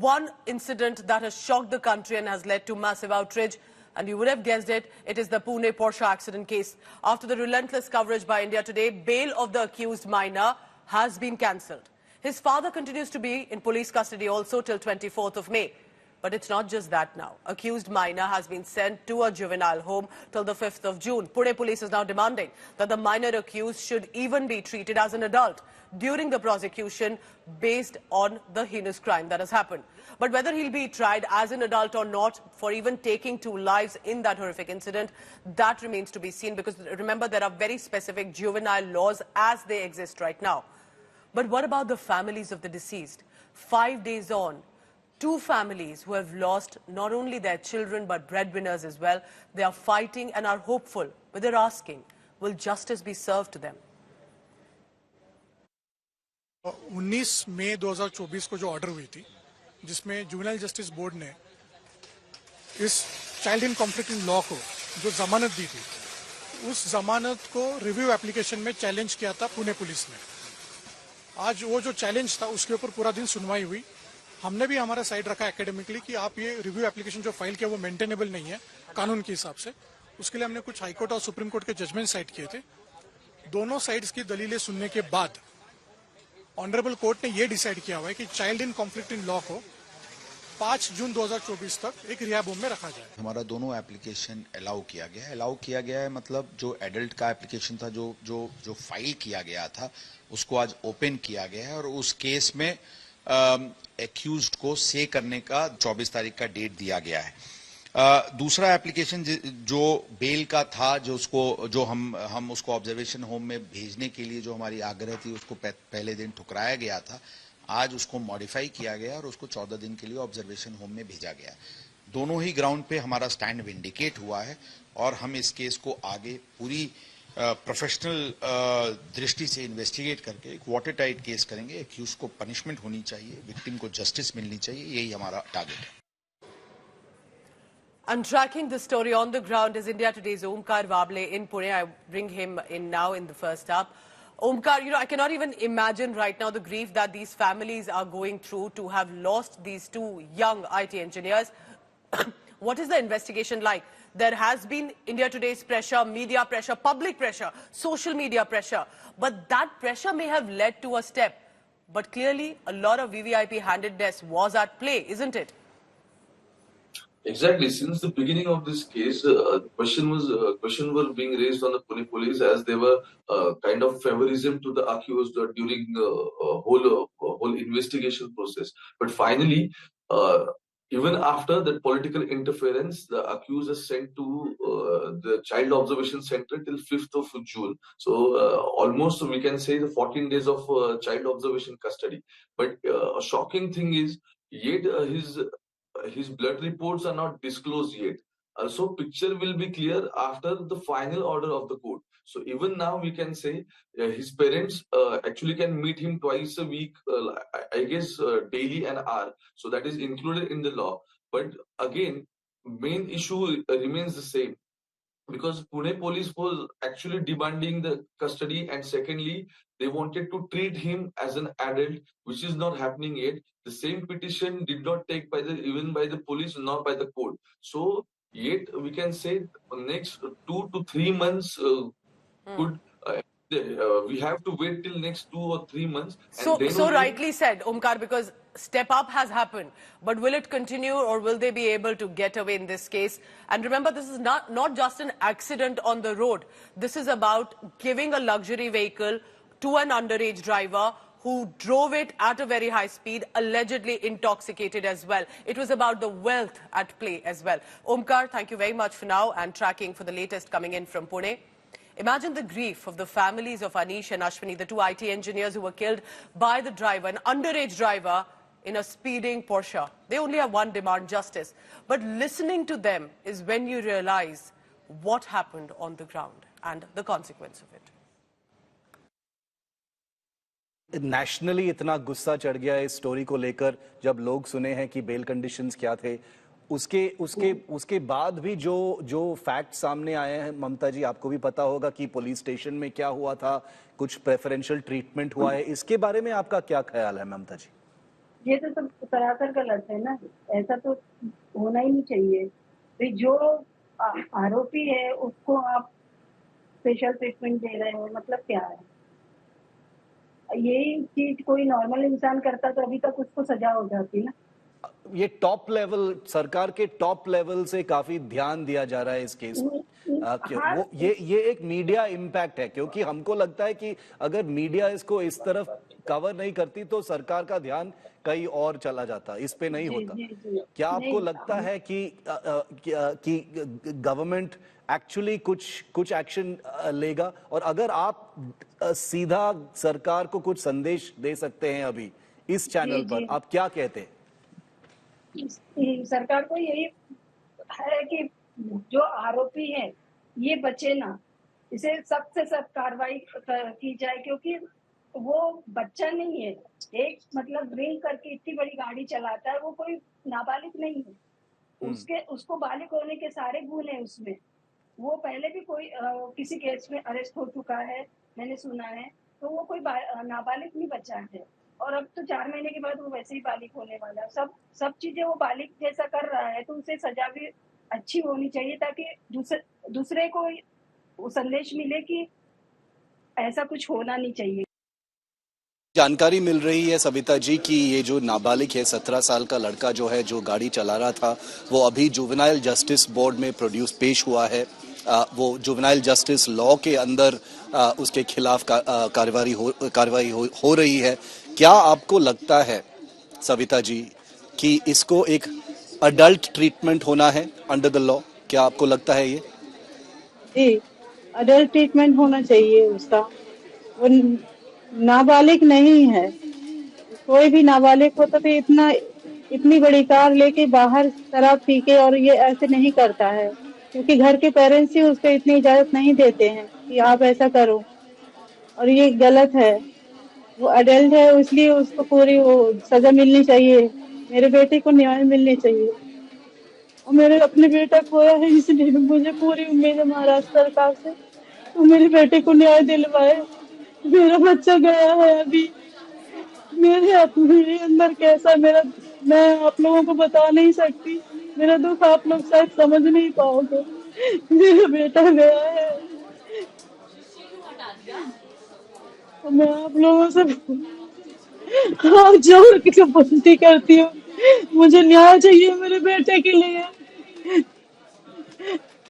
one incident that has shocked the country and has led to massive outrage. And you would have guessed it, it is the Pune Porsche accident case. After the relentless coverage by India Today, bail of the accused minor has been cancelled. His father continues to be in police custody also till 24th of May. But it's not just that now. Accused minor has been sent to a juvenile home till the 5th of June. Pune police is now demanding that the minor accused should even be treated as an adult during the prosecution based on the heinous crime that has happened. But whether he'll be tried as an adult or not for even taking 2 lives in that horrific incident, that remains to be seen, because remember, there are very specific juvenile laws as they exist right now. But what about the families of the deceased? 5 days on, 2 families who have lost not only their children but breadwinners as well. They are fighting and are hopeful, but they're asking, will justice be served to them? 19 मई 2024 को जो order हुई थी, जिसमें juvenile justice board ने इस child in conflict in law को जो जमानत दी थी, उस जमानत को रिव्यू एप्लीकेशन में चैलेंज किया था पुणे पुलिस ने। आज वो जो चैलेंज था उसके ऊपर पूरा दिन सुनवाई हुई। हमने भी हमारा साइड रखा एकेडमिकली कि आप ये रिव्यू एप्लीकेशन जो फाइल किया वो मेंटेनेबल नहीं है कानून के हिसाब से। उसके लिए हमने कुछ हाईकोर्ट और सुप्रीम कोर्ट के जजमेंट साइड किए थे। दोनों साइड्स की दलीलें सुनने के बाद ऑनरेबल कोर्ट ने ये डिसाइड किया हुआ है कि child in conflict in law को 5 जून 2024 तक एक रिहाब होम में रखा जाए। हमारा दोनों एप्लीकेशन अलाउ किया गया है। अलाउ किया गया है मतलब जो एडल्ट का एप्लीकेशन था, जो फाइल किया गया था, उसको आज ओपन किया गया है और उस केस में एक्यूज्ड को से करने का 24 तारीख का डेट दिया गया है। दूसरा एप्लीकेशन जो बेल का था, जो हम उसको ऑब्जर्वेशन होम में भेजने के लिए जो हमारी आग्रह थी, उसको पहले दिन ठुकराया गया था। आज उसको मॉडिफाई किया गया और उसको 14 दिन के लिए ऑब्जर्वेशन होम में भेजा गया। दोनों ही ग्राउंड पे हमारा स्टैंड विंडिकेट हुआ है और हम इस केस को आगे पूरी प्रोफेशनल दृष्टि से इन्वेस्टिगेट करके एक वाटर टाइट केस करेंगे। एक्यूज को पनिशमेंट होनी चाहिए, विक्टिम को जस्टिस मिलनी चाहिए, यही हमारा टारगेट है। And tracking the story on the ground is India Today's Omkar Wable in Pune. I bring him in now in the first up. Omkar, I cannot even imagine right now the grief that these families are going through to have lost these 2 young IT engineers. What is the investigation like? There has been India Today's pressure, media pressure, public pressure, social media pressure. But that pressure may have led to a step. But clearly, a lot of VVIP handedness was at play, isn't it? Exactly. Since the beginning of this case, question were being raised on the Pune police as they were kind of favorism to the accused during the whole investigation process. But finally, even after that political interference, the accused is sent to the child observation center till 5th of June. So almost we can say the 14 days of child observation custody. But a shocking thing is, yet his blood reports are not disclosed yet. Also, picture will be clear after the final order of the court. So even now we can say his parents actually can meet him twice a week, I guess daily an hour. So that is included in the law. But again, main issue remains the same, because Pune police was actually demanding the custody, and secondly, they wanted to treat him as an adult, which is not happening yet. The same petition did not take even by the police, nor by the court. So yet we can say next 2 to 3 months we have to wait till next 2 or 3 months. So rightly said, Omkar, because step up has happened, but will it continue or will they be able to get away in this case? And remember, this is not just an accident on the road. This is about giving a luxury vehicle to an underage driver who drove it at a very high speed, allegedly intoxicated as well. It was about the wealth at play as well. Omkar, thank you very much for now and tracking for the latest coming in from Pune. Imagine the grief of the families of Anish and Ashwini, the 2 IT engineers who were killed by the driver, an underage driver in a speeding Porsche. They only have one demand: justice. But listening to them is when you realize what happened on the ground and the consequence of it. Nationally इतना गुस्सा चढ़ गया है इस story को लेकर, जब लोग सुने हैं कि बेल कंडीशंस क्या थे। उसके बाद भी जो फैक्ट सामने आए हैं, ममता जी आपको भी पता होगा कि पुलिस स्टेशन में क्या हुआ था, कुछ प्रेफरेंशियल ट्रीटमेंट हुआ है। इसके बारे में आपका क्या ख्याल है ममता जी? ये तो सब सरासर गलत है ना, ऐसा तो होना ही नहीं चाहिए। भाई जो आरोपी है उसको आप स्पेशल ट्रीटमेंट दे रहे हो, मतलब क्या है? यही चीज कोई नॉर्मल इंसान करता तो अभी तक उसको सजा हो जाती ना। ये टॉप लेवल, सरकार के टॉप लेवल से काफी ध्यान दिया जा रहा है इस केस में। हाँ, वो ये एक मीडिया इम्पैक्ट है, क्योंकि हमको लगता है कि अगर मीडिया इसको इस तरफ कवर नहीं करती तो सरकार का ध्यान कहीं और चला जाता, इस पे नहीं जी होता। जी जी। क्या आपको नहीं, लगता है कि गवर्नमेंट एक्चुअली कुछ एक्शन लेगा? और अगर आप सीधा सरकार को कुछ संदेश दे सकते हैं अभी इस चैनल पर, जी। आप क्या कहते हैं? सरकार को यही है कि जो आरोपी है ये बचे ना, इसे सख्त से सख्त कार्रवाई की जाए, क्योंकि वो बच्चा नहीं है। एक मतलब ड्रिंक करके इतनी बड़ी गाड़ी चलाता है, वो कोई नाबालिग नहीं है। उसको बालिग होने के सारे गुण है उसमें। वो पहले भी कोई किसी केस में अरेस्ट हो चुका है, मैंने सुना है। तो वो कोई नाबालिग नहीं बचा है। और अब तो 4 महीने के बाद वो वैसे ही बालिग होने वाला है। सब चीजें वो बालिग जैसा कर रहा है, तो उसे सजा भी अच्छी होनी चाहिए, ताकि दूसरे को वो संदेश मिले कि ऐसा कुछ होना नहीं चाहिए। जानकारी मिल रही है सविता जी कि ये जो नाबालिग है, 17 साल का लड़का जो है, जो गाड़ी चला रहा था, वो अभी जुवेनाइल जस्टिस बोर्ड में पेश हुआ है। वो जुवेनाइल जस्टिस लॉ के अंदर उसके खिलाफ कार्रवाई हो रही है। क्या आपको लगता है सविता जी कि इसको एक अडल्ट ट्रीटमेंट होना है अंडर द लॉ? क्या आपको लगता है ये? जी, अडल्ट ट्रीटमेंट होना चाहिए उसका। वो नाबालिग नहीं है। कोई भी नाबालिग होता तो इतनी बड़ी कार लेके बाहर शराब पी के और ये ऐसे नहीं करता है, क्योंकि घर के पेरेंट्स ही उसको इतनी इजाजत नहीं देते हैं कि आप ऐसा करो, और ये गलत है। वो अडल्ट है, इसलिए उसको पूरी वो सजा मिलनी चाहिए। मेरे बेटे को न्याय मिलनी चाहिए, और मेरे अपने बेटा खोया है, इसलिए मुझे पूरी उम्मीद है महाराष्ट्र सरकार से, तो मेरे बेटे को न्याय दिलवाए। मेरा बच्चा गया है अभी। मेरे अंदर कैसा मेरा, मैं आप लोगों को बता नहीं सकती। मेरा दुख आप लोग शायद समझ नहीं पाओगे। मेरा बेटा गया है, तो मैं आप लोगों से हाथ जोड़ के विनती करती हूँ, मुझे न्याय चाहिए मेरे बेटे के लिए।